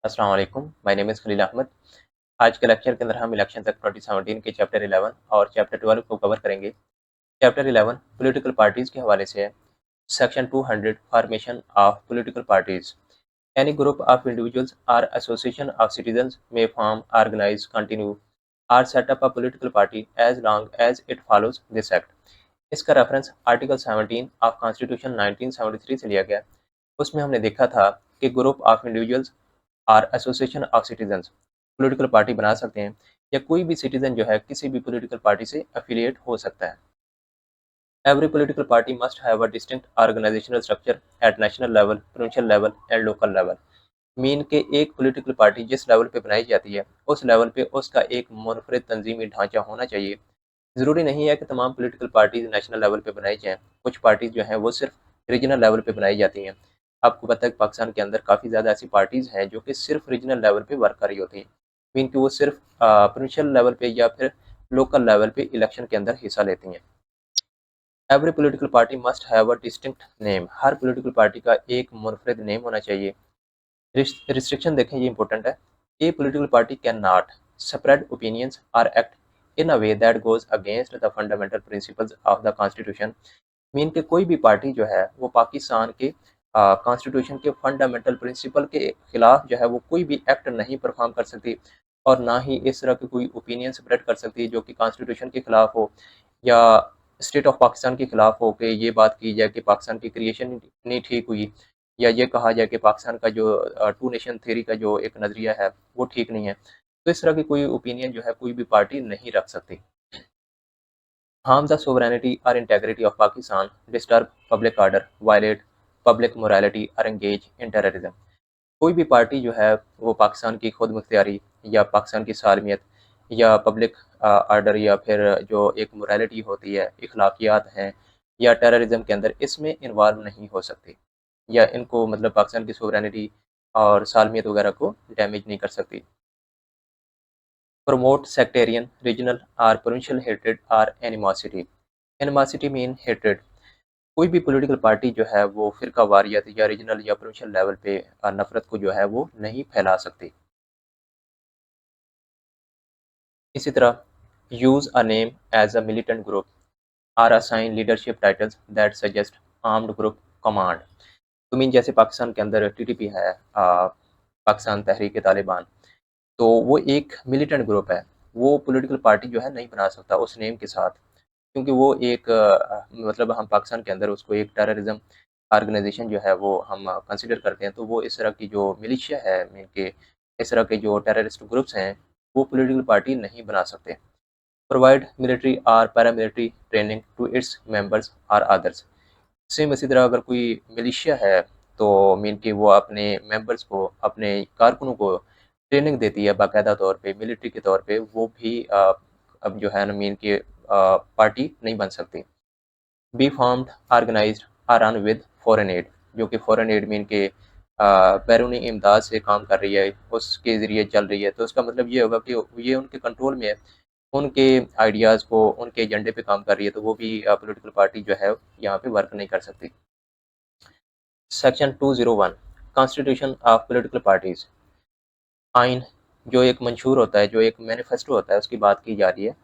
अस्सलाम वालेकुम, my name is Khalil Ahmad. आज के लेक्चर के अंदर हम इलेक्शन तक 2017 के चैप्टर 11 और चैप्टर 12 को कवर करेंगे। चैप्टर 11 पॉलिटिकल पार्टीज़ के हवाले से है। Section 200 formation of political parties. Any group of individuals और एसोसिएशन ऑफ सिटीजन्स में फॉर्म, ऑर्गेनाइज, कंटिन्यू और set up a political party as long as it follows this act. इसका reference article 17 of constitution 1973 से लिया गया। उसमें हमने देखा था कि ग्रुप ऑफ इंडिविजुअल्स और association of citizens political party बना सकते हैं या कोई भी सिटीजन जो है किसी भी पॉलिटिकल पार्टी से एफिलिएट हो सकता है। Every political party must have a distinct organisational structure at national level, provincial level and local level. Mean के एक पॉलिटिकल पार्टी जिस लेवल पे बनाई जाती है उस लेवल पे उसका एक मुनफरिद तंजीमी ढांचा होना चाहिए। ज़रूरी नहीं है कि तमाम पॉलिटिकल पार्टीज नेशनल लेवल पे बनाई जाएँ। कुछ पार्टीज जो हैं वो सिर्फ रीजनल लेवल पे बनाई जाती हैं। आपको पता है कि पाकिस्तान के अंदर काफ़ी ज़्यादा ऐसी पार्टीज हैं जो कि सिर्फ रीजनल लेवल पे वर्क कर रही होती हैं। मीन कि वो सिर्फ प्रोविंशियल लेवल पे या फिर लोकल लेवल पे इलेक्शन के अंदर हिस्सा लेती हैं। Every political party must have a distinct name. Her political party का एक मुनफरिद नेम होना चाहिए। रिस्ट्रिक्शन देखें, ये इंपॉर्टेंट है। A political party can not spread opinions और act in a way that goes against the fundamental principles of the constitution. Mean के कोई भी पार्टी जो है वो पाकिस्तान के कॉन्स्टिट्यूशन के फंडामेंटल प्रिंसिपल के खिलाफ जो है वो कोई भी एक्ट नहीं परफॉर्म कर सकती और ना ही इस तरह की कोई ओपिनियन स्प्रेड कर सकती है जो कि कॉन्स्टिट्यूशन के खिलाफ हो या स्टेट ऑफ पाकिस्तान के खिलाफ हो कि ये बात की जाए कि पाकिस्तान की क्रिएशन नहीं ठीक हुई या ये कहा जाए कि पाकिस्तान का जो टू नेशन थ्योरी का जो एक नज़रिया है वो ठीक नहीं है। तो इस तरह की कोई ओपिनियन जो है कोई भी पार्टी नहीं रख सकती। harm the sovereignty or integrity of Pakistan, disturb public order, violate public morality or engage in terrorism। कोई भी पार्टी जो है वो पाकिस्तान की खुद मुख्तियारी या पाकिस्तान की सालमियत या पब्लिक आर्डर या फिर जो एक मोरालिटी होती है, इखलाकियात हैं या टेररिज्म के अंदर इसमें इन्वॉल्व नहीं हो सकती या इनको मतलब पाकिस्तान की सोवरेनिटी और सालमियत वगैरह को डैमेज नहीं कर सकती। promote sectarian, regional or provincial hatred or animosity। Animosity mean hatred. कोई भी पॉलिटिकल पार्टी जो है वो फिरका वारियत या रीजनल या प्रोविंशियल लेवल पे नफरत को जो है वो नहीं फैला सकती। इसी तरह use a name as a militant group or assign leadership titles that suggest armed group command. तो मीन जैसे पाकिस्तान के अंदर टीटीपी है, पाकिस्तान तहरीक तालिबान, तो वो एक मिलिटेंट ग्रुप है। वो पॉलिटिकल पार्टी जो है नहीं बना सकता उस नेम के साथ, क्योंकि वो एक मतलब हम पाकिस्तान के अंदर उसको एक टेररिज्म ऑर्गेनाइजेशन जो है वो हम कंसिडर करते हैं। तो वो इस तरह की जो मिलिशिया है मीन के इस तरह के जो टेररिस्ट ग्रुप्स हैं वो पॉलिटिकल पार्टी नहीं बना सकते। प्रोवाइड मिलिट्री और paramilitary training to its members और अदर्स। सेम इसी तरह अगर कोई मिलिशिया है तो मीन कि वो अपने मेंबर्स को, अपने कारकुनों को ट्रेनिंग देती है बाकायदा तौर पे मिलिट्री के तौर पे, वो भी अब जो है ना मीन कि पार्टी नहीं बन सकती। बी फॉर्म्ड, ऑर्गेनाइज्ड और रन विद फॉरेन एड। जो कि फॉरेन एड मीन के बैरूनी इमदाद से काम कर रही है, उसके ज़रिए चल रही है, तो उसका मतलब ये होगा कि ये उनके कंट्रोल में है, उनके आइडियाज़ को, उनके एजेंडे पे काम कर रही है, तो वो भी पॉलिटिकल पार्टी जो है यहाँ पे वर्क नहीं कर सकती। Section 201 constitution of political parties. आइन जो एक मंशूर होता है, जो एक मैनिफेस्टो होता है, उसकी बात की जा रही है।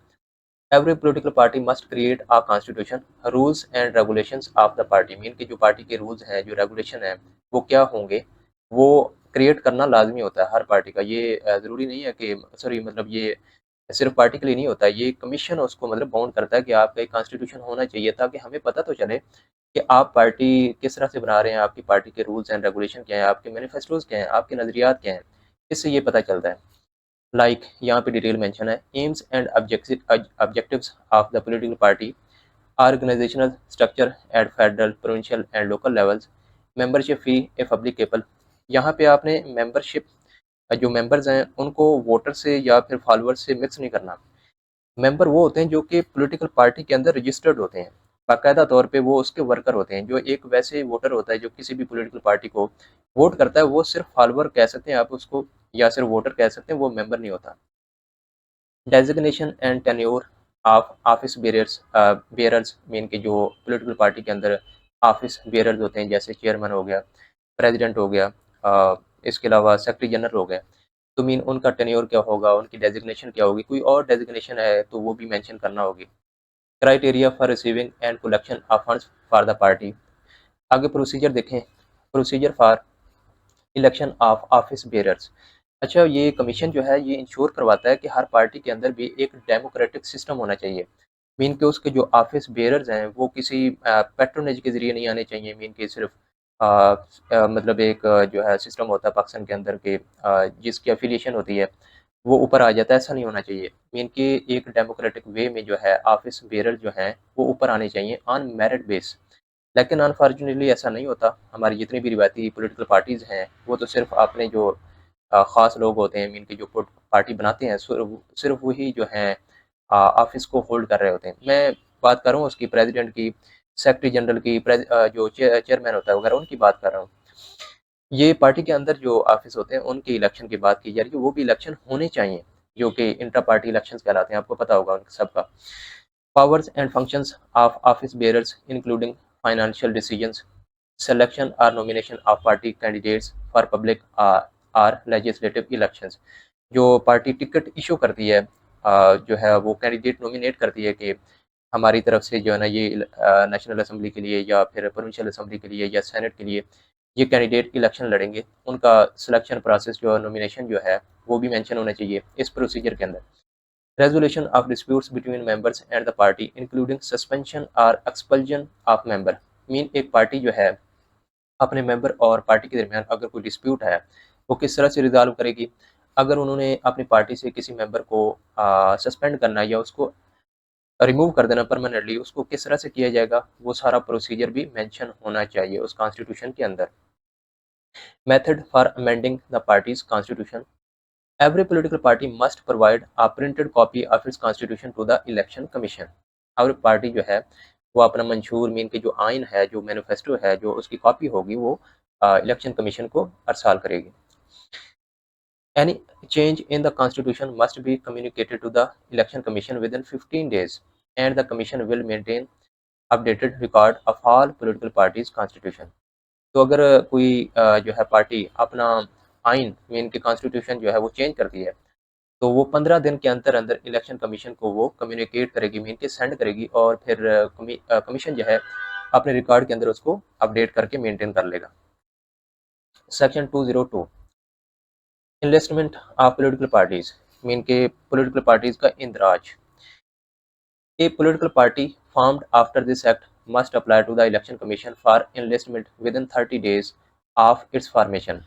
Every political party must create a constitution, rules and regulations of the party. Mean कि जो पार्टी के रूल्स हैं, जो रेगुलेशन है, वो क्या होंगे, वो क्रिएट करना लाजमी होता है हर पार्टी का। ये ज़रूरी नहीं है कि सॉरी मतलब ये सिर्फ पार्टी के लिए नहीं होता है, ये कमीशन उसको मतलब बाउंड करता है कि आपका एक कॉन्स्टिट्यूशन होना चाहिए ताकि हमें पता तो चले कि आप पार्टी किस तरह से बना रहे हैं, आपकी पार्टी के रूल्स एंड रेगुलेशन क्या हैं, आपके मैनिफेस्टोज क्या हैं, आपके नज़रियात क्या हैं। इससे ये पता चलता है। लाइक यहाँ पे डिटेल मेंशन है। Aims and objectives of the political party, organisational structure at federal, provincial and local levels, membership fee as applicable. यहाँ पे आपने मेंबरशिप, जो मेंबर्स हैं उनको वोटर से या फिर फॉलोअर से मिक्स नहीं करना। मेंबर वो होते हैं जो कि पॉलिटिकल पार्टी के अंदर रजिस्टर्ड होते हैं, बाकायदा तौर पे वो उसके वर्कर होते हैं। जो एक वैसे वोटर होता है जो किसी भी पॉलिटिकल पार्टी को वोट करता है, वो सिर्फ फॉलोअर कह सकते हैं आप उसको या सिर्फ वोटर कह सकते हैं, वो मेंबर नहीं होता। Designation and tenure of office bearers mean के जो पॉलिटिकल पार्टी के अंदर ऑफिस बेयरर्स होते हैं, जैसे चेयरमैन हो गया, प्रेसिडेंट हो गया, इसके अलावा सेक्रेटरी जनरल हो गए, तो मीन उनका टेन्योर क्या होगा, उनकी डेजिग्नेशन क्या होगी, कोई और डेजिग्नेशन है तो वो भी मेंशन करना होगी। Criteria for receiving end collection of funds for the party. आगे प्रोसीजर देखें, procedure for election of office bearers. अच्छा, ये कमीशन जो है ये इंश्योर करवाता है कि हर पार्टी के अंदर भी एक डेमोक्रेटिक सिस्टम होना चाहिए। मीन के उसके जो ऑफिस बेयरर्स हैं वो किसी पैट्रोनेज के ज़रिए नहीं आने चाहिए। मीन के सिर्फ मतलब एक जो है सिस्टम होता है पाकिस्तान के अंदर के जिसकी एफिलिएशन होती है वो ऊपर आ जाता है, ऐसा नहीं होना चाहिए। मीन के एक डेमोक्रेटिक वे में जो है ऑफिस बेयरर जो हैं वो ऊपर आने चाहिए ऑन मेरिट बेस। लेकिन अनफॉर्चुनेटली ऐसा नहीं होता। हमारी जितनी भी रिवायती पॉलिटिकल पार्टीज़ हैं वो तो सिर्फ अपने जो ख़ास लोग होते हैं इनकी जो पार्टी बनाते हैं सिर्फ वही जो हैं ऑफिस को होल्ड कर रहे होते हैं। मैं बात कर रहा हूँ उसकी प्रेसिडेंट की, सेक्रेटरी जनरल की, जो चेयरमैन होता है वगैरह उनकी बात कर रहा हूँ। ये पार्टी के अंदर जो ऑफिस होते हैं उनके इलेक्शन की बात की जा रही है, वो भी इलेक्शन होने चाहिए जो कि इंटर पार्टी इलेक्शन कहलाते हैं, आपको पता होगा उन सबका। Powers and functions of office bearers including financial decisions, selection or nomination of party candidates for public or legislative elections। जो पार्टी टिकट इशू करती है जो है वो कैंडिडेट नॉमिनेट करती है कि हमारी तरफ से जो है ना ये नेशनल असेंबली के लिए या फिर प्रोविंशियल असेंबली के लिए या सेनेट के लिए ये कैंडिडेट इलेक्शन लड़ेंगे, उनका सिलेक्शन प्रोसेस जो नॉमिनेशन जो है वो भी मेंशन होना चाहिए इस प्रोसीजर के अंदर। Resolution of disputes between members and the party including suspension और एक्सपल्जन ऑफ मेंबर। मीन एक पार्टी जो है अपने मेंबर और पार्टी के दरमियान अगर कोई डिस्प्यूट है वो किस तरह से रिजॉल्व करेगी। अगर उन्होंने अपनी पार्टी से किसी मेंबर को सस्पेंड करना है या उसको रिमूव कर देना परमानेंटली, उसको किस तरह से किया जाएगा वो सारा प्रोसीजर भी मेंशन होना चाहिए उस कॉन्स्टिट्यूशन के अंदर। Method for amending the party's constitution. Every political party must provide a printed copy of its constitution to the election commission. हर पार्टी जो है वो अपना मंशूर मीन के जो आइन है, जो मैनिफेस्टो है, जो उसकी कॉपी होगी वो इलेक्शन कमीशन को अरसाल करेगी। Any change in the constitution must be communicated to the election commission within 15 days, and the commission will maintain updated record of all political parties constitution। तो अगर कोई जो है पार्टी अपना आइन मीन के कॉन्स्टिट्यूशन जो है वो चेंज करती है तो वो 15 दिन के अंदर अंदर इलेक्शन कमीशन को वो कम्युनिकेट करेगी, मीन के सेंड करेगी, और फिर कमीशन जो है अपने रिकॉर्ड के अंदर उसको अपडेट करके मेंटेन कर लेगा। Section 202 investment of political parties. Mean के पॉलिटिकल पार्टीज का इंदराज। A political party formed after this act must apply to the election commission for enlistment within 30 days of its formation।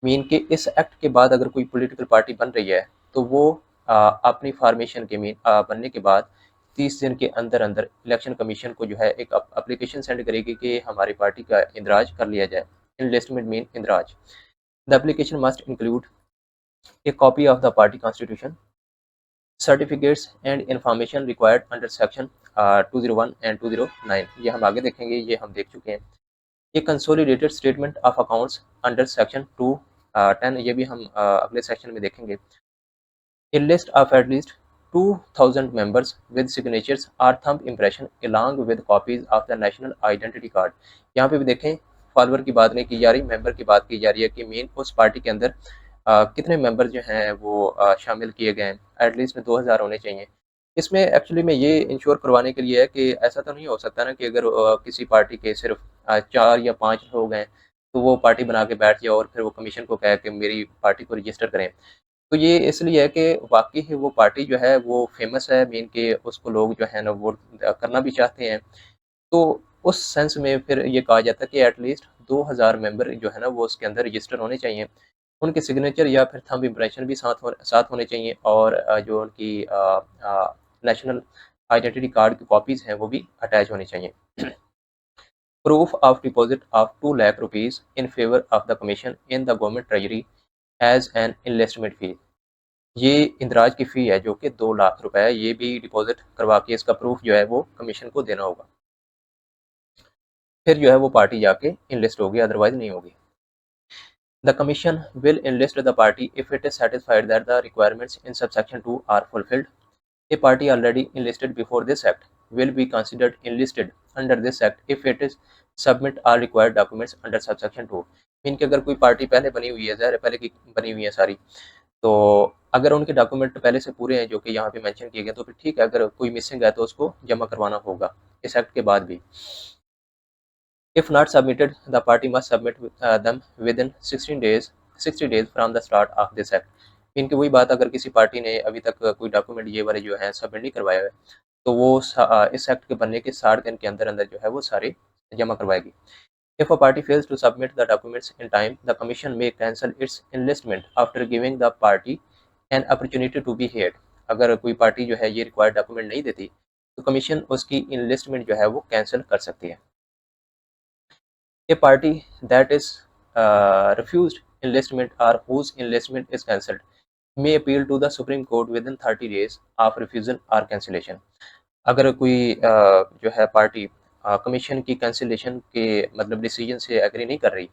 Mean के इस act के बाद अगर कोई पॉलिटिकल पार्टी बन रही है तो वो अपनी फॉर्मेशन के बनने के बाद 30 दिन के अंदर अंदर इलेक्शन कमीशन को जो है एक एप्लीकेशन सेंड करेगी कि हमारी पार्टी का इंदराज कर लिया जाए। इनलिस्टमेंट मीन इंदराज। The application must include a copy of the party constitution, certificates and information required under section 201 and 209। ये हम आगे देखेंगे, ये हम देख चुके हैं। ये consolidated statement of accounts under section 210, ये भी हम अगले सेक्शन में देखेंगे। A list of at least 2000 members with signatures or thumb impression along with copies of the national identity card। यहाँ पे भी देखें फॉलोअर की बात नहीं की जा रही, मेंबर की बात की जा रही है कि मेन उस पार्टी के अंदर कितने मेंबर जो हैं वो शामिल किए गए हैं, एटलीस्ट में 2000 होने चाहिए। इसमें एक्चुअली में ये इंश्योर करवाने के लिए है कि ऐसा तो नहीं हो सकता ना कि अगर किसी पार्टी के सिर्फ 4 या 5 लोग हैं तो वो पार्टी बना के बैठ जाए और फिर वो कमीशन को कहे कि मेरी पार्टी को रजिस्टर करें। तो ये इसलिए है कि वाक़ई ही वो पार्टी जो है वो फ़ेमस है, मीन के उसको लोग जो है ना वोट करना भी चाहते हैं। तो उस सेंस में फिर ये कहा जाता है कि एटलीस्ट 2000 मेंबर जो है ना वो उसके अंदर रजिस्टर होने चाहिए। उनके सिग्नेचर या फिर थंब इम्प्रेशन भी साथ होने चाहिए, और जो उनकी नेशनल आइडेंटिटी कार्ड की कॉपीज़ हैं वो भी अटैच होनी चाहिए। Proof of deposit of 2 lakh rupees in favour of the commission in the government treasury as an investment fee. ये इंदराज की फ़ी है जो कि 2 लाख रुपए है, ये भी डिपॉज़िट करवा के इसका प्रूफ जो है वो कमीशन को देना होगा। फिर जो है वो पार्टी जाके इनलिस्ट होगी, अदरवाइज़ नहीं होगी। The commission will enlist the party if it is satisfied that the requirements in subsection 2 are fulfilled। A party already enlisted before this act will be considered enlisted under this act if it is submit all required documents under subsection 2। Mean कि अगर कोई party पहले बनी हुई है, ज़ाहिर है पहले की बनी हुई है सारी, तो अगर उनके डॉक्यूमेंट पहले से पूरे हैं जो कि यहाँ पे मेंशन किए गए, तो फिर ठीक है, अगर कोई मिसिंग है तो उसको जमा करवाना होगा इस एक्ट के बाद भी। If not submitted, the party must submit them within 60 days from the start of this act। इनकी वही बात, अगर किसी पार्टी ने अभी तक कोई डॉक्यूमेंट ये वाले जो है सबमिट नहीं करवाया है, तो वो इस एक्ट के बनने के 60 दिन के अंदर अंदर जो है वो सारे जमा करवाएगी। If a party fails to submit the documents in time, the commission may cancel its enlistment after giving the party an opportunity to be heard। अगर कोई पार्टी जो है ये रिक्वायर्ड डॉक्यूमेंट नहीं देती, तो कमीशन उसकी इनलिस्टमेंट जो है वो कैंसिल कर सकती है। A party that is refused enlistment or whose enlistment is cancelled may appeal to the Supreme Court within 30 days of refusal or cancellation। अगर कोई जो है पार्टी कमीशन की कैंसिलेशन के मतलब डिसीजन से एग्री नहीं कर रही,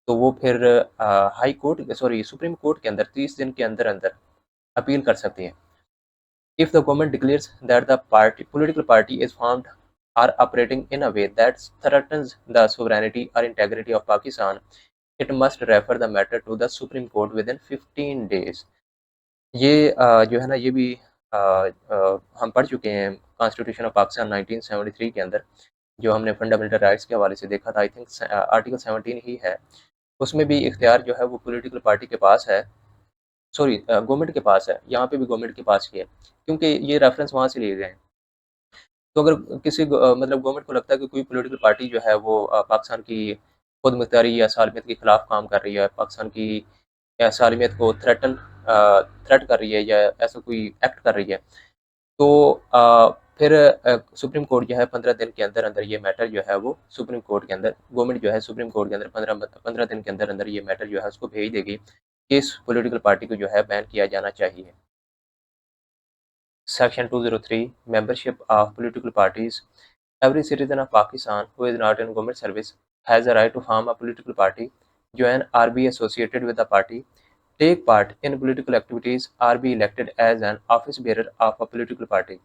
तो वो फिर high court sorry supreme court के अंदर 30 दिन के अंदर अंदर अपील कर सकती है। If the government declares that the political party is formed or operating in a way that threatens the sovereignty or integrity of Pakistan, it must refer the matter to the Supreme Court within 15 days। ये जो है ना ये भी हम पढ़ चुके हैं कॉन्स्टिट्यूशन ऑफ पाकिस्तान 1973 के अंदर, जो हमने फंडामेंटल राइट्स के हवाले से देखा था। आई थिंक आर्टिकल 17 ही है, उसमें भी इख्तियार जो है वो पॉलिटिकल पार्टी के पास है, सॉरी गवर्नमेंट के पास है, यहाँ पे भी गवर्नमेंट के पास ही है, क्योंकि ये रेफरेंस वहाँ से लिए गए हैं। तो अगर किसी मतलब गवर्नमेंट को लगता है कि कोई पॉलिटिकल पार्टी जो है वो पाकिस्तान की खुद मुख्तारी या सालमियत के खिलाफ काम कर रही है, पाकिस्तान की या सालमियत को थ्रेट कर रही है या ऐसा कोई एक्ट कर रही है, तो फिर सुप्रीम कोर्ट जो है 15 दिन के अंदर अंदर ये मैटर जो है वो सुप्रीम कोर्ट के अंदर, गवर्नमेंट जो है सुप्रीम कोर्ट के अंदर 15 दिन के अंदर अंदर ये मैटर जो है उसको भेज देगी कि इस पॉलिटिकल पार्टी को जो है बैन किया जाना चाहिए। Section 203 Membership of political parties। Every citizen of Pakistan who is not in government service has a right to form a political party, join or be associated with the party, take part in political activities or be elected as an office bearer of a political party।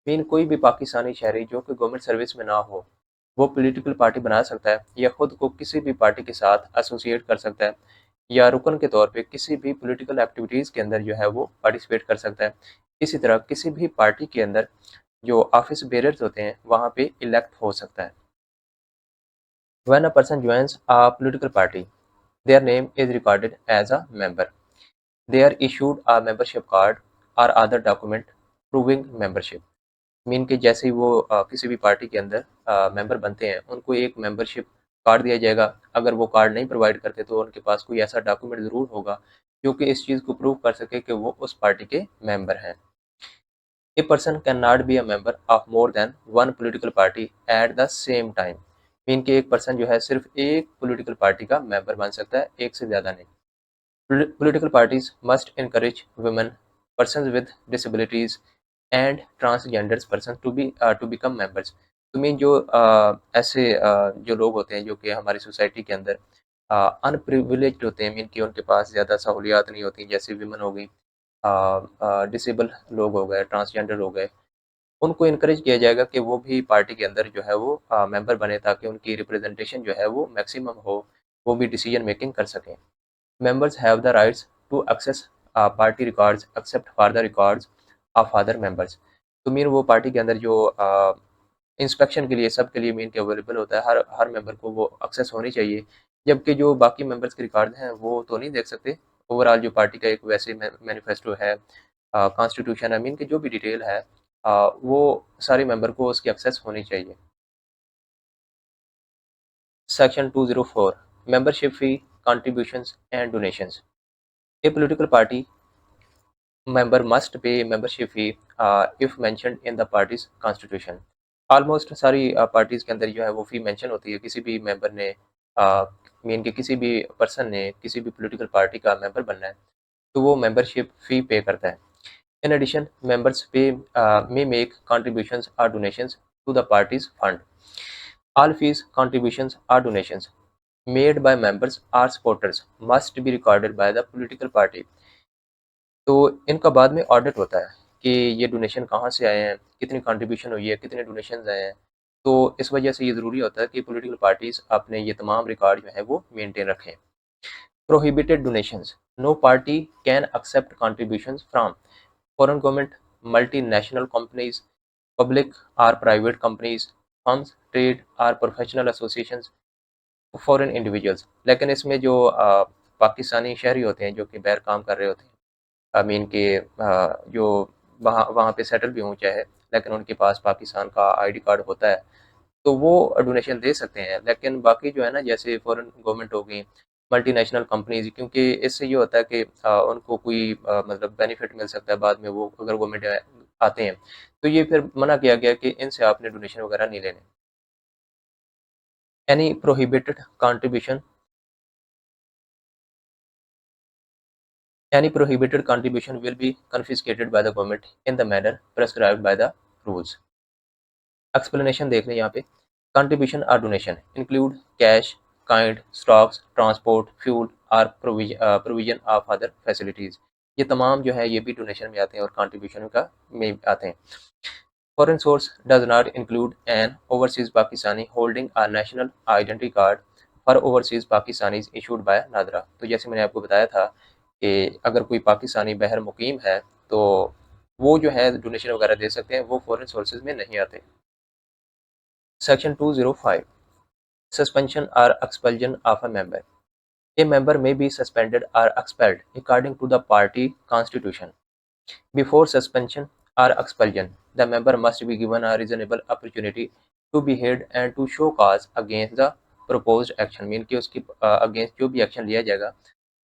Mean कोई भी पाकिस्तानी शहरी जो कि government service में ना हो, वो political party बना सकता है या खुद को किसी भी पार्टी के साथ एसोसिएट कर सकता है या रुकन के तौर पे किसी भी पॉलिटिकल एक्टिविटीज़ के अंदर जो है वो पार्टिसिपेट कर सकता है। इसी तरह किसी भी पार्टी के अंदर जो ऑफिस बेरर्स होते हैं वहाँ पे इलेक्ट हो सकता है। When a person joins a political party, their name is recorded as a member। They are issued a membership card or other document proving membership। Mean कि जैसे ही वो किसी भी पार्टी के अंदर मेंबर बनते हैं, उनको एक मेंबरशिप कार्ड दिया जाएगा। अगर वो कार्ड नहीं प्रोवाइड करते तो उनके पास कोई ऐसा डॉक्यूमेंट ज़रूर होगा जो कि इस चीज़ को प्रूव कर सके कि वो उस पार्टी के मेंबर हैं। A person cannot be a member of more than one political party at the same time। Mean कि एक पर्सन जो है सिर्फ एक पॉलिटिकल पार्टी का मेंबर बन सकता है, एक से ज़्यादा नहीं। Political parties must encourage women, persons with disabilities and transgender persons to become members। तो मीन जो ऐसे जो लोग होते हैं जो कि हमारी सोसाइटी के अंदर अनप्रिविलेज्ड होते हैं, मीन कि उनके पास ज़्यादा सहूलियात नहीं होती, जैसे विमेन हो गई, डिसेबल लोग हो गए, ट्रांसजेंडर हो गए, उनको इनकरेज किया जाएगा कि वो भी पार्टी के अंदर जो है वो मेंबर बने, ताकि उनकी रिप्रेजेंटेशन जो है वो मैक्सिमम हो, वो भी डिसीजन मेकिंग कर सकें। Members have the rights to access party records except for the records of other members। तो मीन वो पार्टी के अंदर जो इंस्पेक्शन के लिए सबके लिए मीन के अवेलेबल होता है, हर हर मेंबर को वो एक्सेस होनी चाहिए, जबकि जो बाकी मेंबर्स के रिकॉर्ड हैं वो तो नहीं देख सकते। ओवरऑल जो पार्टी का एक वैसे मैनिफेस्टो है, कॉन्स्टिट्यूशन है, मीन की जो भी डिटेल है वो सारे मेंबर को उसकी एक्सेस होनी चाहिए। Section 204 membership fee, contributions and donations। A political party member must pay membership fee if mentioned in the party's constitution। Almost सारी पार्टीज के अंदर जो है वो फी मेंशन होती है। किसी भी मेंबर ने मीन के किसी भी पर्सन ने किसी भी पॉलिटिकल पार्टी का मेंबर बनना है, तो वो मेंबरशिप फी पे करता है। इन एडिशन मेंबर्स पे may make contributions or donations to the party's fund। All fees, contributions or donations made by members or supporters must be recorded by the political party। तो इनका बाद में audit होता है कि ये डोनेशन कहाँ से आए हैं, कितनी कंट्रीब्यूशन हुई है, कितने डोनेशंस आए हैं। तो इस वजह से ये ज़रूरी होता है कि पॉलिटिकल पार्टीज़ अपने ये तमाम रिकॉर्ड जो है वो मेंटेन रखें। Prohibited donations. No party can accept contributions from foreign government, multinational companies, public or private companies, firms, trade or professional associations, foreign individuals. लेकिन इसमें जो पाकिस्तानी शहरी होते हैं जो कि बाहर काम कर रहे होते हैं, आई मीन के जो वहाँ वहाँ पे सेटल भी हों चाहे, लेकिन उनके पास पाकिस्तान का आईडी कार्ड होता है, तो वो डोनेशन दे सकते हैं। लेकिन बाकी जो है ना, जैसे फॉरेन गवर्नमेंट हो गई, मल्टीनेशनल कंपनीज, क्योंकि इससे ये होता है कि उनको कोई मतलब बेनिफिट मिल सकता है बाद में, वो अगर गवर्नमेंट आते हैं, तो ये फिर मना किया गया कि इनसे आपने डोनेशन वगैरह नहीं लेने। Any prohibited contribution Any prohibited contribution will be confiscated by the government in the manner prescribed by the rules. Explanation देख लें यहाँ पे। Contribution or donation include cash, kind, stocks, transport, fuel or provision of other facilities. ये तमाम जो है ये भी डोनेशन में आते हैं और कंट्रीब्यूशन का में आते हैं। Foreign source does not include an overseas Pakistani holding a national identity card for overseas Pakistanis issued by NADRA. तो जैसे मैंने आपको बताया था कि अगर कोई पाकिस्तानी बाहर मुकीम है, तो वो जो है डोनेशन वगैरह दे सकते हैं, वो फॉरेन सोर्सेज में नहीं आते। सेक्शन 205 सस्पेंशन और expulsion of a member. A member may be suspended or expelled according to the party constitution. Before suspension or expulsion, the member must be given a reasonable opportunity to be heard and to show cause against the proposed action. Mean कि उसकी against जो भी action लिया जाएगा,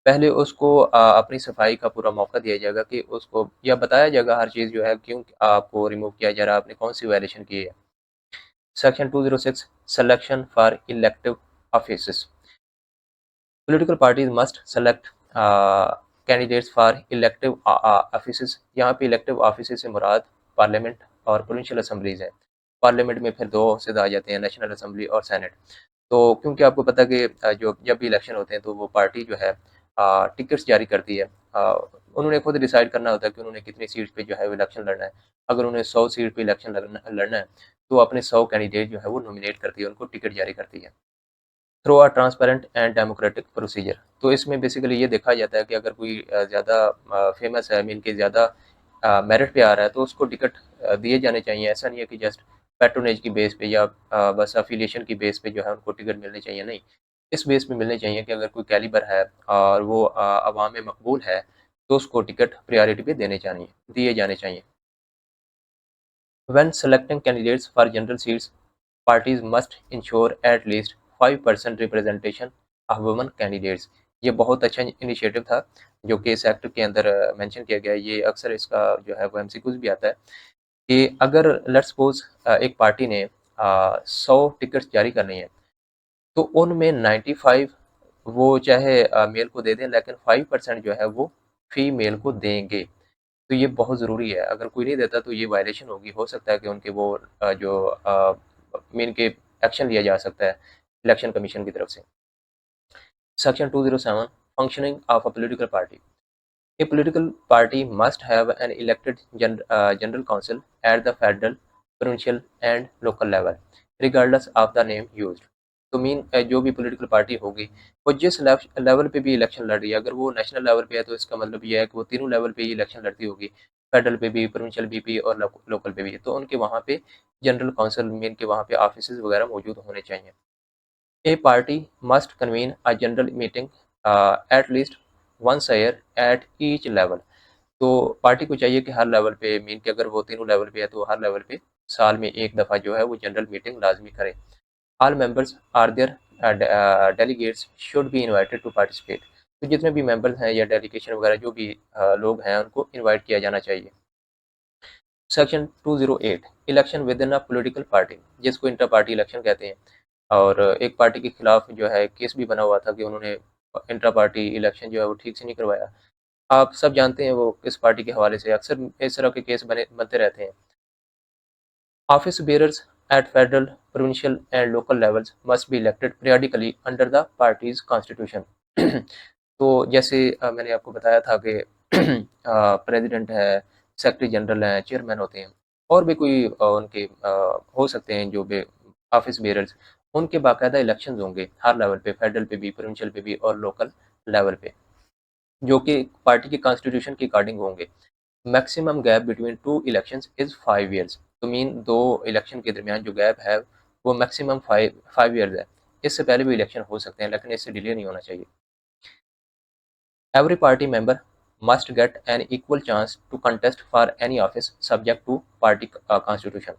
पहले उसको अपनी सफाई का पूरा मौका दिया जाएगा कि उसको या बताया जाएगा हर चीज़ जो है क्यों आपको रिमूव किया जा रहा है, आपने कौन सी वायलेशन की है। Section 206 selection for elective offices. Political parties must select candidates for elective offices। यहाँ पे इलेक्टिव ऑफिस से मुराद पार्लियामेंट और प्रोविंशियल असम्बलीज हैं। पार्लियामेंट में फिर दो हिस्से आ जाते हैं, नेशनल असम्बली और सेनेट। तो क्योंकि आपको पता है कि जो जब भी इलेक्शन होते हैं तो वो पार्टी जो है टिकट्स जारी करती है। उन्होंने खुद डिसाइड करना होता है कि उन्होंने कितनी सीट पे जो है वो इलेक्शन लड़ना है। अगर उन्हें 100 सीट पे इलेक्शन लड़ना है, तो अपने 100 कैंडिडेट जो है वो नॉमिनेट करती है, उनको टिकट जारी करती है through a transparent and democratic procedure. तो इसमें बेसिकली ये देखा जाता है कि अगर कोई ज़्यादा फेमस है, मीन के ज़्यादा मेरिट पे आ रहा है, तो उसको टिकट दिए जाने चाहिए। ऐसा नहीं है कि जस्ट पैट्रोनेज की बेस पे या बस अफिलिएशन की बेस पे जो है उनको टिकट मिलने चाहिए, नहीं। इस बेस पे मिलने चाहिए कि अगर कोई कैलिबर है और वो अवाम में मकबूल है, तो उसको टिकट प्रायोरिटी पे दिए जाने चाहिए। When selecting candidates for general seats, parties must ensure at least 5% representation of women candidates। ये बहुत अच्छा इनिशिएटिव था जो कि इस एक्ट के अंदर मेंशन किया गया है। ये अक्सर इसका जो है वो एमसीक्यूज भी आता है कि अगर लेट्स सपोज एक पार्टी ने 100 टिकट्स जारी करनी है, तो उनमें 95 वो चाहे मेल को दे दें, लेकिन 5% जो है वो फीमेल को देंगे। तो ये बहुत ज़रूरी है। अगर कोई नहीं देता तो ये वायलेशन होगी। हो सकता है कि उनके वो जो मेन के एक्शन लिया जा सकता है इलेक्शन कमीशन की तरफ से। Section 207 functioning of a political party. A political party must have an elected general council at the federal, provincial and local level, regardless of the name used। तो mean जो भी पॉलिटिकल पार्टी होगी, वो जिस level पे भी election लड़ रही है, अगर वो नेशनल लेवल पे है तो इसका मतलब ये है कि वो तीनों लेवल पे ही इलेक्शन लड़ती होगी, फेडरल पे भी, प्रोविंशियल पे भी और लोकल पे भी। तो उनके वहाँ पे जनरल काउंसिल मीन के वहाँ पे ऑफिस वगैरह मौजूद होने चाहिए। A party must convene a general meeting at least once a year at each level। तो पार्टी को चाहिए कि हर लेवल पे, मीन कि अगर वो तीनों लेवल पे है तो हर लेवल पे साल में एक दफ़ा जो है वो जनरल मीटिंग लाजमी करे। All members or their delegates should be invited to participate. तो जितने भी मेंबर्स हैं या डेलीगेशन वगैरह जो भी लोग हैं, उनको इनवाइट किया जाना चाहिए। Section 208 election with in a political party, जिसको इंटर पार्टी इलेक्शन कहते हैं। और एक पार्टी के खिलाफ जो है केस भी बना हुआ था कि उन्होंने इंटर पार्टी इलेक्शन जो है वो ठीक से नहीं करवाया। आप सब जानते हैं वो किस पार्टी के हवाले से, अक्सर इस तरह के केस बनते रहते हैं। Office bearers at federal, provincial and local levels must be elected periodically under the party's constitution. तो जैसे मैंने आपको बताया था कि प्रेसिडेंट है, सेक्रेटरी जनरल हैं, चेयरमैन होते हैं, और भी कोई उनके हो सकते हैं जो भी ऑफिस बेयरर्स, उनके बाकायदा इलेक्शंस होंगे हर लेवल पे, फेडरल पे भी, प्रोविंशियल पे भी और लोकल लेवल पे, जो कि पार्टी के कॉन्स्टिट्यूशन के अकॉर्डिंग होंगे। Maximum gap between two elections is 5 years. तो मीन दो इलेक्शन के दरमियान जो गैप है वो मैक्सिमम फाइव ईयर्स है। इससे पहले भी इलेक्शन हो सकते हैं, लेकिन इससे डिले नहीं होना चाहिए। Every party member must get an equal chance to contest for any office subject to party constitution।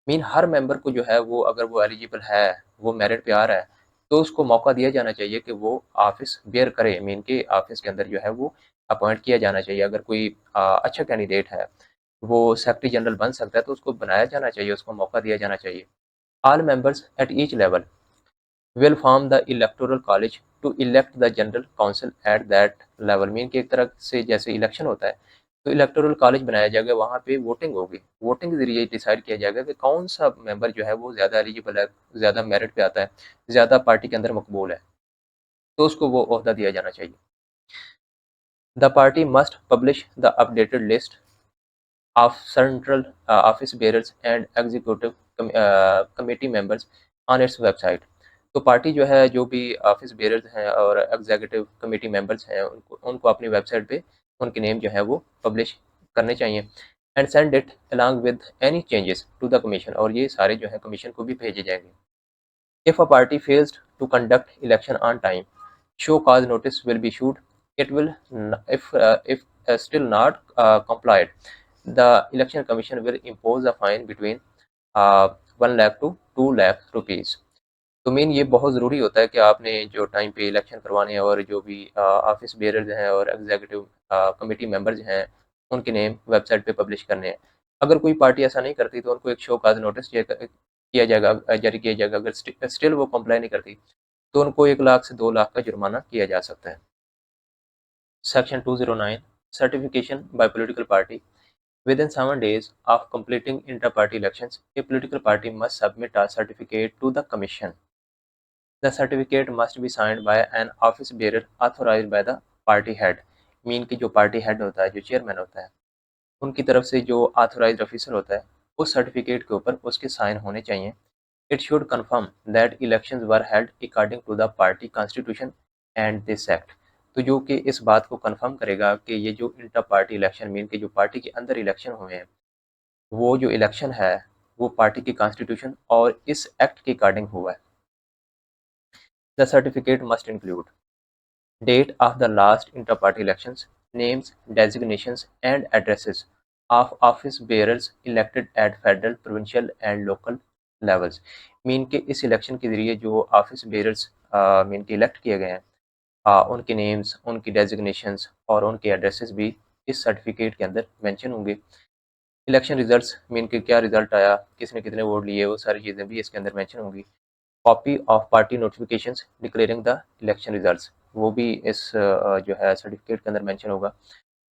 Mean her member को जो है वो, अगर वो एलिजिबल है, वो मेरिट पे आ रहा है, तो उसको मौका दिया जाना चाहिए कि वो ऑफिस बेयर करे। मीन के ऑफिस के अंदर जो है वो अपॉइंट किया जाना चाहिए। अगर कोई अच्छा कैंडिडेट है, वो सेक्रेटरी जनरल बन सकता है, तो उसको बनाया जाना चाहिए, उसको मौका दिया जाना चाहिए। All members at each level will form the electoral college to elect the general council at that level। Mean कि एक तरह से जैसे इलेक्शन होता है, तो इलेक्टोरल कॉलेज बनाया जाएगा, वहाँ पे वोटिंग होगी। वोटिंग के जरिए डिसाइड किया जाएगा कि कौन सा मेंबर जो है वो ज़्यादा एलिजिबल है, ज़्यादा मेरिट पे आता है, ज़्यादा पार्टी के अंदर मकबूल है, तो उसको वो ओहदा दिया जाना चाहिए। The party must publish the updated list of central office bearers and executive committee members on its website. तो पार्टी जो है, जो भी ऑफिस बेयरर्स हैं और एग्जीक्यूटिव कमेटी मेंबर्स हैं, उनको उनको अपनी वेबसाइट पे उनके नेम जो है वो पब्लिश करने चाहिए। And send it along with any changes to the commission. और ये सारे जो है कमीशन को भी भेजे जाएंगे। If a party fails to conduct election on time, show cause notice will be issued। It will, if still not complied, the election commission will impose a fine between 1 lakh to 2 lakh rupees। तो main ये बहुत ज़रूरी होता है कि आपने जो time पे इलेक्शन करवाने हैं, और जो भी ऑफिस बेयरर्स हैं और एग्जीक्यूटिव कमेटी मेंबर्स हैं, उनके नेम वेबसाइट पे पब्लिश करने हैं। अगर कोई पार्टी ऐसा नहीं करती, तो उनको एक शो काज नोटिस किया जाएगा, जारी किया जाएगा। अगर स्टिल वो कंप्लाई नहीं करती, तो उनको 1 लाख से 2 लाख का जुर्माना किया जा सकता है। Section 209, certification bye political party. Within 7 days of completing inter-party elections, a political party must submit a certificate to the commission। The certificate must be signed by an office bearer authorized by the party head। Mean की जो party head होता है, जो chairman होता है, उनकी तरफ से जो ऑथोराइज्ड ऑफिसर होता है, उस सर्टिफिकेट के ऊपर उसके साइन होने चाहिए। It should confirm that elections were held according to the party constitution and this act। तो जो कि इस बात को कंफर्म करेगा कि ये जो इंटर पार्टी इलेक्शन, मीन के जो पार्टी के अंदर इलेक्शन हुए हैं, वो जो इलेक्शन है वो पार्टी की कॉन्स्टिट्यूशन और इस एक्ट के अकॉर्डिंग हुआ है। The certificate must include date of the last inter-party elections, names, designations, and addresses of office bearers elected at federal, provincial, and local levels। Mean के इस इलेक्शन के जरिए जो ऑफिस बेयरर्स मीन के elect किए गए हैं, उनके नेम्स, उनकी डेजिग्नेशंस और उनके एड्रेसेस भी इस सर्टिफिकेट के अंदर मेंशन होंगे। इलेक्शन रिजल्ट्स, मीन के क्या रिजल्ट आया, किसने कितने वोट लिए, वो सारी चीज़ें भी इसके अंदर मेंशन होंगी। Copy of party notifications declaring the election results, वो भी इस जो है सर्टिफिकेट के अंदर मेंशन होगा।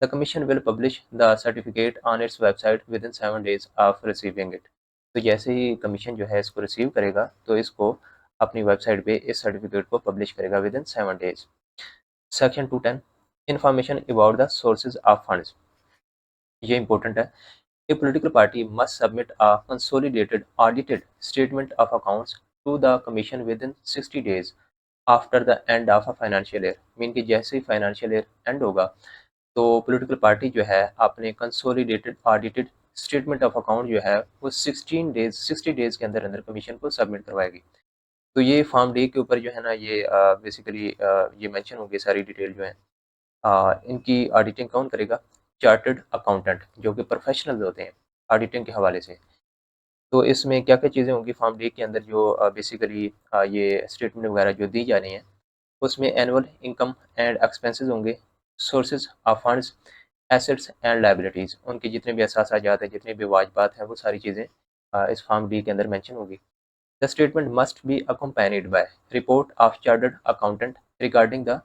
The commission will publish the certificate on its website with in 7 days of receiving it. तो जैसे ही कमीशन जो है इसको रिसीव करेगा, तो इसको अपनी वेबसाइट पे इस सर्टिफिकेट को पब्लिश करेगा with in 7 days। Section 210, information about the sources of funds. ये इंपॉर्टेंट है। A political party must submit a consolidated audited statement of accounts to the commission within 60 days after the end of a financial year। Mean कि जैसे ही financial year and होगा, तो political party जो है अपने consolidated audited statement of account जो है वो 60 डेज के अंदर अंदर कमीशन को सबमिट करवाएगी। तो ये फॉर्म डी के ऊपर जो है ना, ये बेसिकली ये मेंशन होगी सारी डिटेल जो है। इनकी ऑडिटिंग कौन करेगा? चार्टर्ड अकाउंटेंट, जो कि प्रोफेशनल होते हैं ऑडिटिंग के हवाले से। तो इसमें क्या-क्या चीज़ें होंगी फॉर्म डी के अंदर, जो बेसिकली ये स्टेटमेंट वगैरह जो दी जा रही हैं, उसमें एनुअल इनकम एंड एक्सपेंसेस होंगे, sources of funds, assets and liabilities, उनके जितने भी असासाजात हैं, जितने भी वाजबात हैं, वो सारी चीज़ें इस फॉर्म डी के अंदर मेंशन होगी। The statement must be accompanied by report of chartered accountant regarding the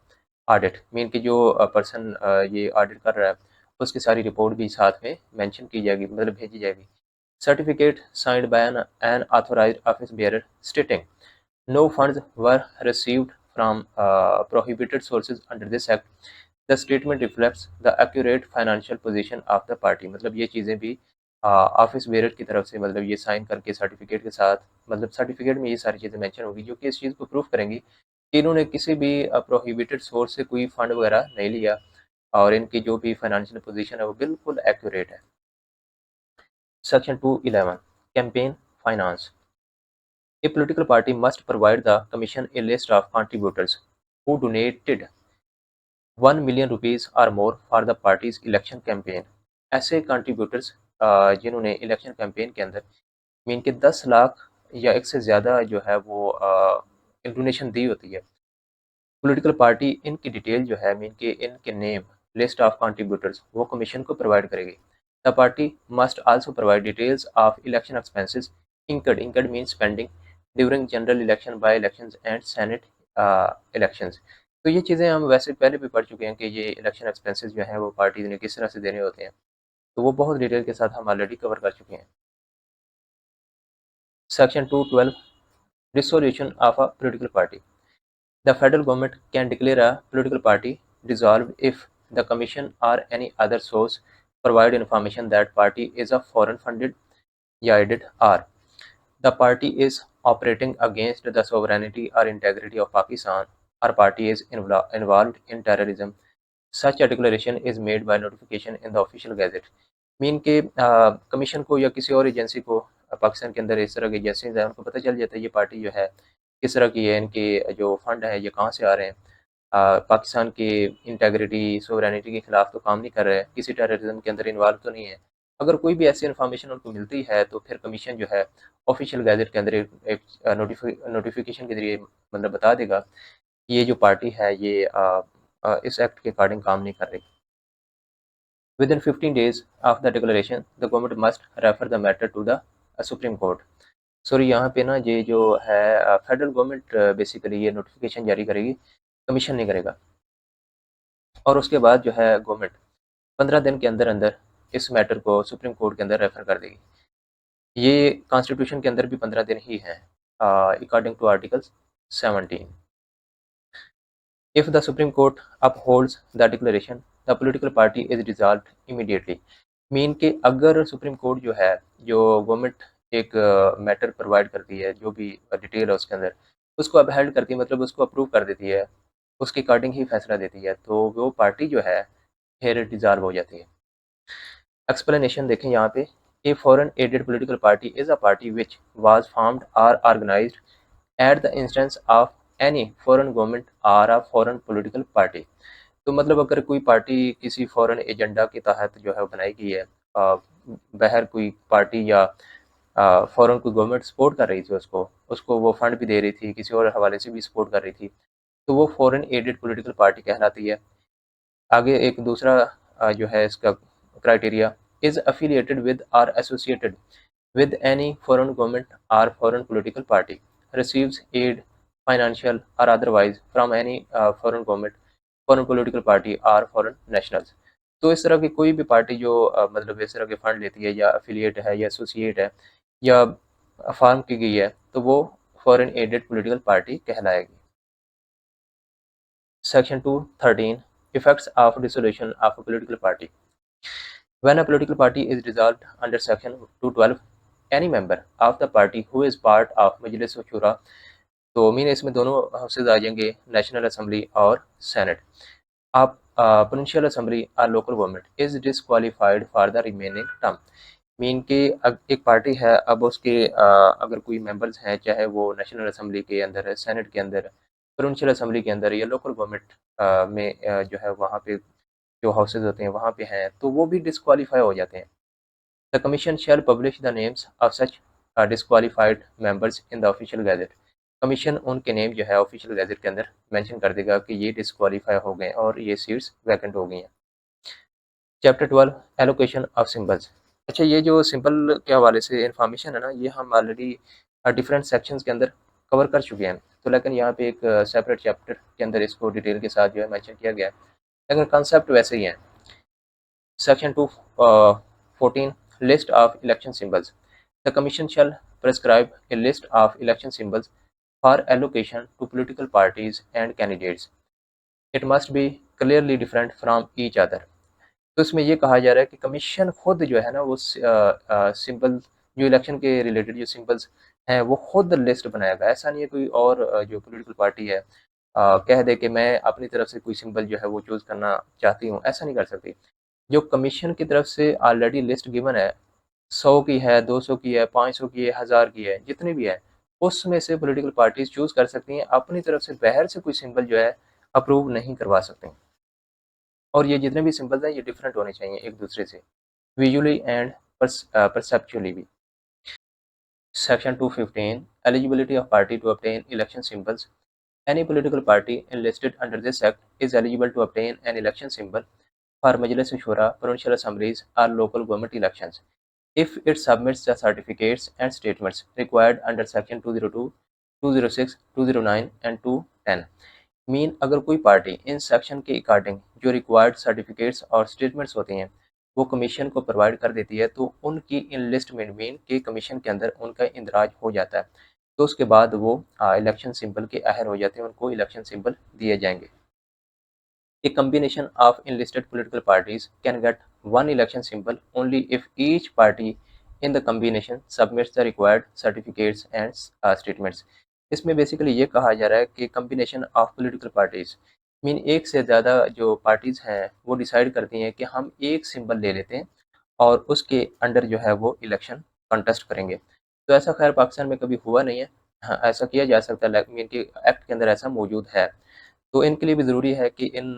audit. Mean कि जो पर्सन ये ऑडिट कर रहा है, उसकी सारी रिपोर्ट भी साथ में मेंशन की जाएगी, मतलब भेजी जाएगी। Certificate signed by an authorized office bearer stating no funds were received from prohibited sources under this act। The statement reflects the accurate financial position of the party। मतलब ये चीज़ें भी ऑफिस बेरर की तरफ से, मतलब ये साइन करके सर्टिफिकेट के साथ, मतलब सर्टिफिकेट में ये सारी चीज़ें मेंशन होगी, जो कि इस चीज़ को प्रूफ करेंगी कि इन्होंने किसी भी प्रोहिबिटेड सोर्स से कोई फंड वगैरह नहीं लिया और इनकी जो भी फाइनेंशियल पोजीशन है वो बिल्कुल एक्यूरेट है। Section 211 campaign finance. A political party must provide the commission a list of contributors who donated 1 million rupees or more for the party's election campaign। ऐसे कंट्रीब्यूटर्स जिन्होंने इलेक्शन कैंपेन के अंदर mean के 10 लाख या एक से ज़्यादा जो है वो डोनेशन दी होती है। पॉलिटिकल पार्टी इनकी डिटेल जो है मीन के इनके नेम लिस्ट ऑफ कंट्रीब्यूटर्स वो कमीशन को प्रोवाइड करेगी। The party must also provide details of election expenses incurred mean spending during general election by elections and senate elections. तो ये चीज़ें हम वैसे पहले भी पढ़ चुके हैं कि ये इलेक्शन एक्सपेंसेस जो हैं वो पार्टी ने किस तरह से देने होते हैं, तो वो बहुत डिटेल के साथ हम ऑलरेडी कवर कर चुके हैं। Section 212 dissolution of a political party. The federal government can declare a political party dissolved if the commission or any other source provide information that party is a foreign funded, aided, or the party is operating against the sovereignty or integrity of Pakistan, or party is involved in terrorism. Such a declaration is made by notification in the official gazette। Mean के commission को या किसी और agency को पाकिस्तान के अंदर इस तरह की एजेंसीज हैं उनको पता चल जाता है ये पार्टी जो है किस तरह की है, इनके जो फंड है ये कहाँ से आ रहे हैं, पाकिस्तान की इंटेग्रिटी सोवरेनिटी के खिलाफ तो काम नहीं कर रहे हैं, किसी टेररिज्म के अंदर इन्वॉल्व तो नहीं है। अगर कोई भी ऐसी इन्फॉर्मेशन उनको मिलती है तो फिर कमीशन जो है ऑफिशियल गैजेट के अंदर एक नोटिफिकेशन के जरिए मतलब बता देगा कि ये जो पार्टी है ये इस एक्ट के अकॉर्डिंग काम नहीं कर रही। Within 15 days of the declaration, the government must refer the matter to the Supreme Court। Sorry यहाँ पे ना ये जो है फेडरल गवर्नमेंट बेसिकली ये नोटिफिकेशन जारी करेगी, कमीशन नहीं करेगा। और उसके बाद जो है गवर्नमेंट 15 दिन के अंदर अंदर इस मैटर को सुप्रीम कोर्ट के अंदर रेफर कर देगी। ये कॉन्स्टिट्यूशन के अंदर भी 15 दिन ही है according to article 17। If the Supreme Court upholds the declaration, the political party is dissolved immediately। Mean के अगर सुप्रीम कोर्ट जो है जो गवर्नमेंट एक मैटर प्रोवाइड करती है जो भी डिटेल है उसके अंदर उसको अपहेल्ड करती है मतलब उसको अप्रूव कर देती है, उसके अकॉर्डिंग ही फैसला देती है, तो वो पार्टी जो है फिर डिज़ॉल्व हो जाती है। एक्सप्लेनेशन देखें यहाँ पे, a foreign aided political party is a party which was formed or organized at the instance of any foreign government or a foreign political party. तो मतलब अगर कोई पार्टी किसी फॉरेन एजेंडा के तहत जो है बनाई गई है, बाहर कोई पार्टी या फॉरेन कोई गवर्नमेंट सपोर्ट कर रही थी उसको उसको वो फंड भी दे रही थी, किसी और हवाले से भी सपोर्ट कर रही थी, तो वो फॉरेन एडेड पॉलिटिकल पार्टी कहलाती है। आगे एक दूसरा जो है इसका क्राइटेरिया, इज़ अफिलिएटेड विद और associated with any foreign government or foreign political party, receives aid, financial or otherwise from any foreign government, foreign political party or foreign nationals। तो इस तरह की कोई भी पार्टी जो मतलब इस तरह के फंड लेती है या अफिलिएट है या एसोसिएट है या फॉर्म की गई है तो वो फॉरेन एडेड पॉलिटिकल पार्टी कहलाएगी। Section 213 effects of dissolution of a political party. When a political party is dissolved under Section 212, any member of the party who is part of Majlis Shura, तो mean इसमें दोनों houses आ जाएंगे, national assembly और senate, आप provincial assembly और local government is disqualified for the remaining term. Mean के एक party है, अब उसके अगर कोई मेंबर्स हैं चाहे वो नेशनल असेंबली के अंदर है, सेनेट के अंदर, प्रोविंशियल असेंबली के अंदर या लोकल गवर्नमेंट में जो है वहाँ पे जो हाउसेज होते हैं वहाँ पे हैं तो वो भी डिसक्वालीफाई हो जाते हैं। The commission shell publish the names of such disqualified members in the official gazette. Commission उनके नेम जो है ऑफिशियल गैजेट के अंदर मेंशन कर देगा कि ये डिसक्वालीफाई हो गए और ये सीट्स वैकेंट हो गई हैं। Chapter 12 allocation of symbols. अच्छा, ये जो सिंबल के हवाले से इंफॉर्मेशन है ना ये हम ऑलरेडी डिफरेंट सेक्शंस के अंदर कवर कर चुके हैं, तो लेकिन यहाँ पे एक सेपरेट चैप्टर के अंदर इसको डिटेल के साथ जो है मेंशन किया गया है, लेकिन कंसेप्ट वैसे ही है। Section 214 List of election symbols। The Commission shall prescribe a list of election symbols for allocation to political parties and candidates। It must be clearly different from each other। तो इसमें ये कहा जा रहा है कि कमीशन खुद जो है ना वो सिंबल जो इलेक्शन के रिलेटेड जो सिंबल्स हैं वो खुद लिस्ट बनाएगा। ऐसा नहीं है कोई और जो पॉलिटिकल पार्टी है कह दे कि मैं अपनी तरफ से कोई सिंबल जो है वो चूज़ करना चाहती हूँ, ऐसा नहीं कर सकती। जो कमीशन की तरफ से ऑलरेडी लिस्ट गिवन है, 100 की है, 200 की है, 500 की है, 1000 की है, जितनी भी है, उसमें से पॉलिटिकल पार्टीज़ चूज़ कर सकती हैं, अपनी तरफ से बाहर से कोई सिंबल जो है अप्रूव नहीं करवा सकती। और ये जितने भी सिंबल्स हैं ये डिफरेंट होने चाहिए एक दूसरे से, विजुअली एंड परसेप्चुअली भी। Section 215 Eligibility of party to obtain election symbols. Any political party enlisted under this act is eligible to obtain an election symbol for Majlis Shura, provincial assemblies, or local government elections if it submits the certificates and statements required under Section 202, 206, 209 and 210। Mean अगर कोई party in section के according जो required certificates और statements होती हैं वो commission को provide कर देती है तो उनकी इन लिस्ट में मीन के कमीशन के अंदर उनका इंदराज हो जाता है, तो उसके बाद वो इलेक्शन सिंबल के अहल हो जाते हैं, उनको इलेक्शन सिंबल दिए जाएंगे। A combination of enlisted political parties can get one election symbol only if each party in the combination submits the required certificates and statements। इसमें बेसिकली ये कहा जा रहा है कि combination of political parties mean एक से ज़्यादा जो पार्टीज़ हैं वो डिसाइड करती हैं कि हम एक सिंबल ले लेते हैं और उसके अंडर जो है वो इलेक्शन कंटेस्ट करेंगे। तो ऐसा खैर पाकिस्तान में कभी हुआ नहीं है। हाँ, ऐसा किया जा सकता है, मीन कि एक्ट के अंदर ऐसा मौजूद है। तो इनके लिए भी ज़रूरी है कि इन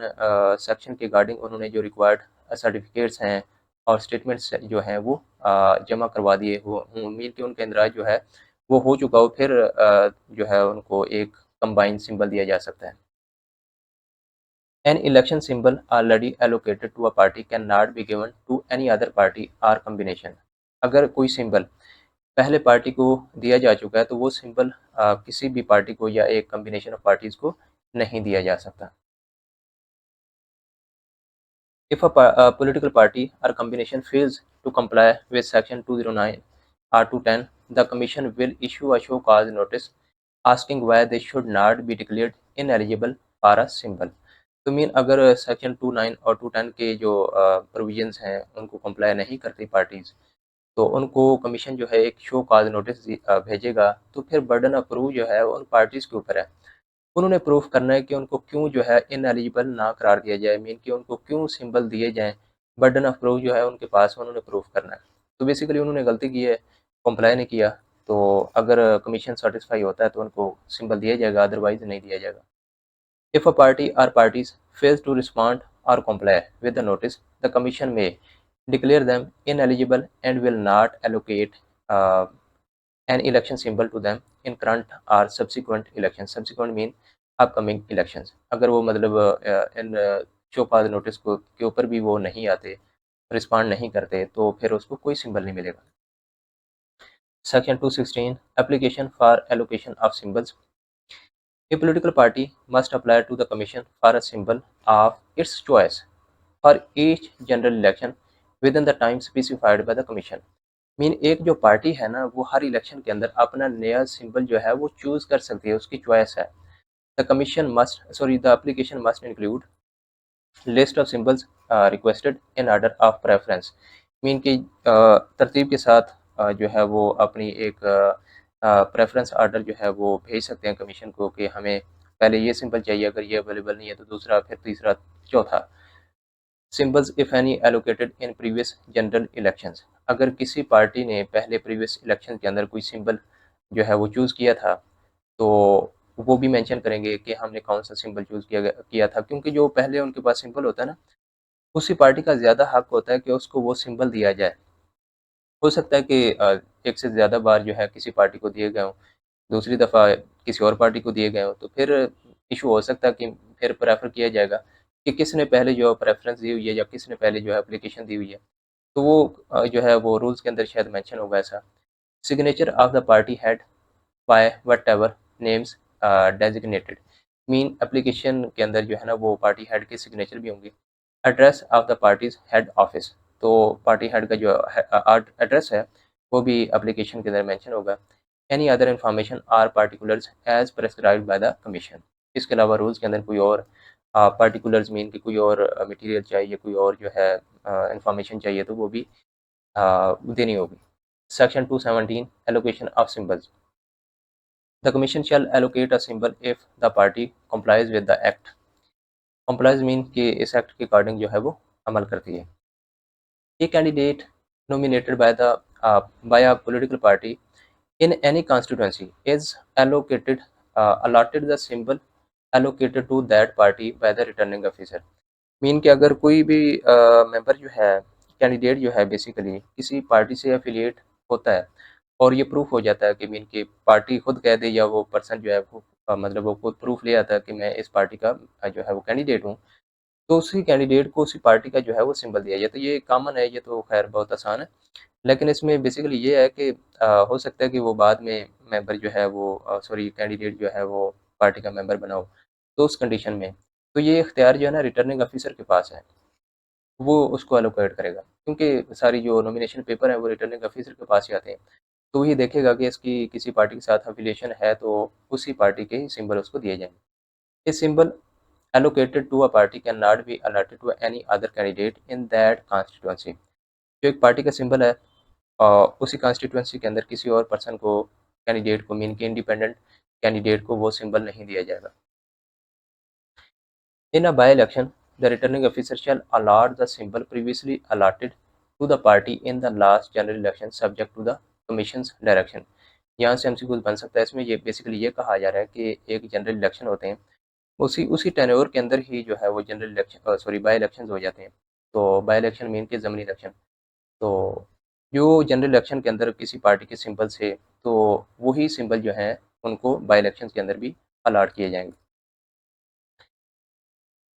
सेक्शन के रिगार्डिंग उन्होंने जो रिक्वायर्ड सर्टिफिकेट्स हैं और स्टेटमेंट्स जो हैं वो जमा करवा दिए हो, उम्मीद कि उनका इंदराज जो है वो हो चुका हो, फिर जो है उनको एक कंबाइंड सिंबल दिया जा सकता है। An election symbol already allocated to a party cannot be given to any other party or combination। अगर कोई सिंबल पहले पार्टी को दिया जा चुका है तो वो सिंबल किसी भी पार्टी को या एक कम्बिनेशन ऑफ पार्टीज को नहीं दिया जा सकता। If a political party or combination fails to comply with Section 209 or 210, the Commission will issue a show cause notice asking why they should not be declared ineligible for a symbol। तो mean अगर section 29 और 210 के जो provisions हैं उनको comply नहीं करती parties, तो उनको कमीशन जो है एक शो काज नोटिस भेजेगा। तो फिर बर्डन ऑफ प्रूफ जो है वो उन पार्टीज के ऊपर है, उन्होंने प्रूफ करना है कि उनको क्यों जो है इनएलिजिबल ना करार दिया जाए, मीन कि उनको क्यों सिंबल दिए जाएं। बर्डन ऑफ प्रूफ जो है उनके पास, उन्होंने प्रूफ करना है। तो बेसिकली उन्होंने गलती की है, कंप्लाई नहीं किया, तो अगर कमीशन सेटिस्फाई होता है तो उनको सिंबल दिया जाएगा, अदरवाइज नहीं दिया जाएगा। इफ़ अ पार्टी और parties fails to respond or comply with the notice, the commission may declare them ineligible and will not allocate uh, an election symbol to them in current or subsequent elections। Subsequent mean upcoming elections। अगर वो मतलब इन show cause notice को के ऊपर भी वो नहीं आते, रिस्पॉन्ड नहीं करते, तो फिर उसको कोई सिंबल नहीं मिलेगा। Section 216 application for allocation of symbols. A political party must apply to the Commission for a symbol of its choice for each general election within the time specified by the Commission। Mean एक जो party है ना वो हर election के अंदर अपना नया symbol जो है वो चूज कर सकती है, उसकी चॉइस है। The application must include list of symbols requested in order of preference. Mean की तरतीब के साथ जो है वो अपनी एक प्रेफरेंस ऑर्डर जो है वो भेज सकते हैं कमीशन को कि हमें पहले ये सिंबल चाहिए, अगर ये अवेलेबल नहीं है तो दूसरा, फिर तीसरा, चौथा। Symbols if any allocated in previous general elections. अगर किसी पार्टी ने पहले प्रीवियस इलेक्शन के अंदर कोई सिंबल जो है वो चूज़ किया था, तो वो भी मेंशन करेंगे कि हमने कौन सा सिंबल चूज़ किया था, क्योंकि जो पहले उनके पास सिंबल होता है ना, उसी पार्टी का ज़्यादा हक होता है कि उसको वो सिंबल दिया जाए। हो सकता है कि एक से ज़्यादा बार जो है किसी पार्टी को दिए गए हों, दूसरी दफ़ा किसी और पार्टी को दिए गए हों, तो फिर इशू हो सकता है कि फिर प्रेफर किया जाएगा कि किसने पहले जो प्रेफरेंस दी हुई है या किसने पहले जो है एप्लीकेशन दी हुई है। तो वो जो है वो रूल्स के अंदर शायद मेंशन होगा ऐसा। Signature of the party head by whatever names designated. Mean application के अंदर जो है ना वो पार्टी हेड के सिग्नेचर भी होंगे। Address of the parties head office. तो पार्टी हेड का जो एड्रेस है वो भी एप्लीकेशन के अंदर मेंशन होगा। Any other information or particulars as prescribed by the commission. इसके अलावा रूल्स के अंदर कोई और पार्टिकुलर्स मीन कि कोई और मटेरियल चाहिए, कोई और जो है इंफॉर्मेशन चाहिए, तो वो भी देनी होगी। Section 217 allocation of symbols. The commission shell allocate a symbol if the party complies with the act. Complies mean कि इस एक्ट के अकॉर्डिंग जो है वो अमल करती है। A candidate nominated by a political party in any constituency is allotted the symbol allocated to that party by the returning officer। Mean कि अगर कोई भी मेंबर जो है, कैंडिडेट जो है बेसिकली किसी पार्टी से एफिलिएट होता है और ये प्रूफ हो जाता है कि मीन कि पार्टी खुद कह दे या वो पर्सन जो है वो मतलब वो खुद प्रूफ ले आता है कि मैं इस पार्टी का जो है वो कैंडिडेट हूँ, तो उसी कैंडिडेट को उसी पार्टी का जो है वो सिंबल दिया जाए। तो ये कॉमन है, ये तो खैर बहुत आसान है। लेकिन इसमें बेसिकली ये है कि हो सकता है कि वो बाद में मेंबर जो है वो सॉरी कैंडिडेट जो है वो पार्टी का मेंबर बना हो, तो उस कंडीशन में तो ये इख्तियार जो है ना रिटर्निंग ऑफिसर के पास है, वो उसको एलोकेट करेगा, क्योंकि सारी जो नॉमिनेशन पेपर है वो रिटर्निंग ऑफिसर के पास ही आते हैं। तो वही देखेगा कि इसकी किसी पार्टी के साथ अफिलिएशन है तो उसी पार्टी के ही सिंबल उसको दिए जाएंगे। ये symbol allocated to a party cannot be allotted to any other candidate in that constituency। जो एक पार्टी का सिंबल है उसी कॉन्स्टिट्यूंसी के अंदर किसी और पर्सन को कैंडिडेट को मीन के इंडिपेंडेंट कैंडिडेट को वो सिंबल नहीं दिया जाएगा। In a by election the returning officer shall allot the symbol previously allotted to the party in the last general election subject to the commission's direction। यहाँ से MCQ बन सकता है, इसमें ये बेसिकली ये कहा जा रहा है कि एक जनरल इलेक्शन होते हैं, उसी उसी टेन्योर के अंदर ही जो है वो general election sorry by elections हो जाते हैं। तो बाय इलेक्शन मीन के ज़मीनी इलेक्शन, तो जो जनरल इलेक्शन के अंदर किसी पार्टी के सिंबल से, तो वही सिंबल जो हैं उनको बाय इलेक्शंस के अंदर भी अलॉट किए जाएंगे।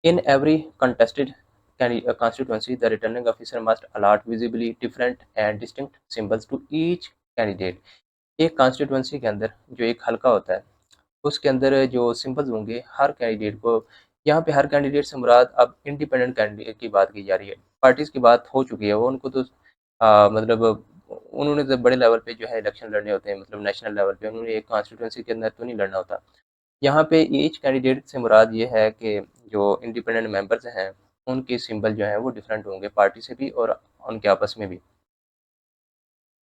In every contested constituency the returning officer must allot visibly different and distinct symbols to each candidate। एक कॉन्स्टिट्यूंसी के अंदर जो एक हल्का होता है उसके अंदर जो सिंबल्स होंगे हर कैंडिडेट को, यहाँ पे हर कैंडिडेट से मुराद अब इंडिपेंडेंट कैंडिडेट की बात की जा रही है। पार्टीज की बात हो चुकी है, वो उनको तो मतलब उन्होंने तो बड़े लेवल पे जो है इलेक्शन लड़ने होते हैं, मतलब नेशनल लेवल पे उन्होंने एक कॉन्स्टिट्यूंसी के अंदर तो नहीं लड़ना होता। यहाँ पे ईच कैंडिडेट से मुराद ये है कि जो इंडिपेंडेंट मेंबर्स हैं उनके सिंबल जो है वो डिफरेंट होंगे पार्टी से भी और उनके आपस में भी।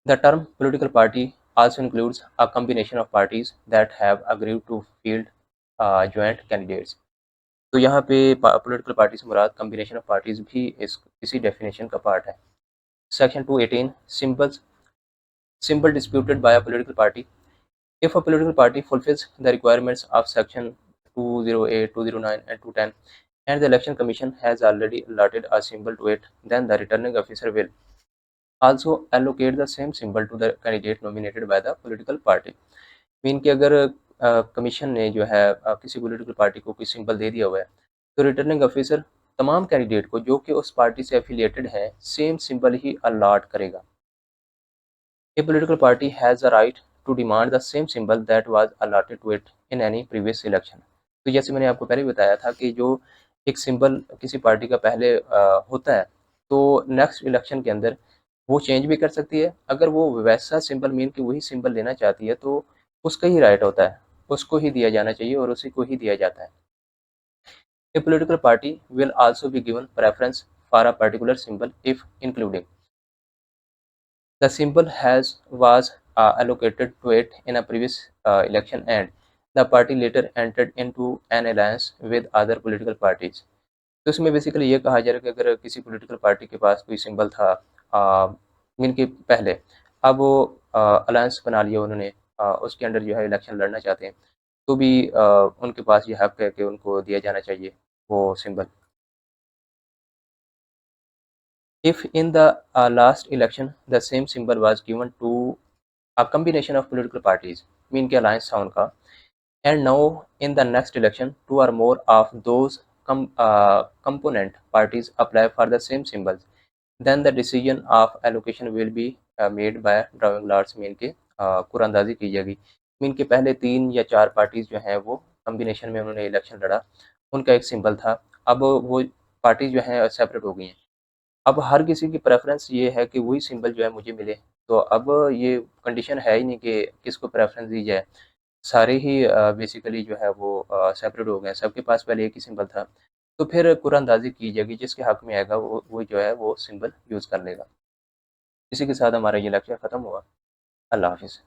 The term political party also includes a combination of parties that have agreed to field joint candidates। तो यहाँ पे पॉलिटिकल पार्टी से मुराद कॉम्बिनेशन ऑफ पार्टीज भी इसी डेफिनेशन का पार्ट है। Section 218 symbol disputed by a political party। If a political party fulfills the requirements of section 208, 209 and 210 and the election commission has already allotted a symbol to it, then the returning officer will also allocate the same symbol to the candidate nominated by the political party। Mean कि अगर commission ने जो है किसी political party को कोई symbol दे दिया हुआ है, तो रिटर्निंग ऑफिसर तमाम कैंडिडेट को जो कि उस पार्टी से एफिलिएटेड है सेम सिंबल ही अलॉट करेगा। A political party has a right to demand the same symbol that was allotted to it in any previous election. तो जैसे मैंने आपको पहले बताया था कि जो एक सिंबल किसी पार्टी का पहले होता है, तो नेक्स्ट इलेक्शन के अंदर वो चेंज भी कर सकती है। अगर वो वैसा सिंबल मीन कि वही सिंबल लेना चाहती है तो उसका ही राइट होता है, उसको ही दिया जाना चाहिए और उसी को ही दिया जाता है। A political party will also be given preference for a particular symbol if including the symbol has was allocated to it in a previous election and the party later entered into an alliance with other political parties। तो इसमें basically ये कहा जा रहा है कि अगर किसी पॉलिटिकल पार्टी के पास कोई सिंबल था मीन के पहले, अब वो अलायंस बना लिया उन्होंने, उसके अंडर जो है इलेक्शन लड़ना चाहते हैं, तो भी उनके पास ये हक है कि उनको दिया जाना चाहिए वो symbol. If in the last election the same symbol was given to a combination of political parties, mean के अलायंस था उनका, and now in the next election two or more of those component parties apply for the same symbols, then the decision of allocation will be made by drawing lots। Mean के कुरानंदाजी की जाएगी। Mean के पहले 3 या 4 parties जो हैं वो combination में उन्होंने इलेक्शन लड़ा, उनका एक सिंबल था, अब वो पार्टी जो हैं सेपरेट हो गई हैं। अब हर किसी की प्रेफ़रेंस ये है कि वही सिंबल जो है मुझे मिले, तो अब ये कंडीशन है ही नहीं कि किसको प्रेफ़रेंस दी जाए। सारे ही बेसिकली जो है वो सेपरेट हो गए हैं, सबके पास पहले एक ही सिंबल था। तो फिर कुरानंदाज़ी की जाएगी, जिसके हक़ में आएगा वो जो है वो सिंबल यूज़ कर लेगा। इसी के साथ हमारा ये लेक्चर ख़त्म हुआ। अल्लाह हाफ़िज़।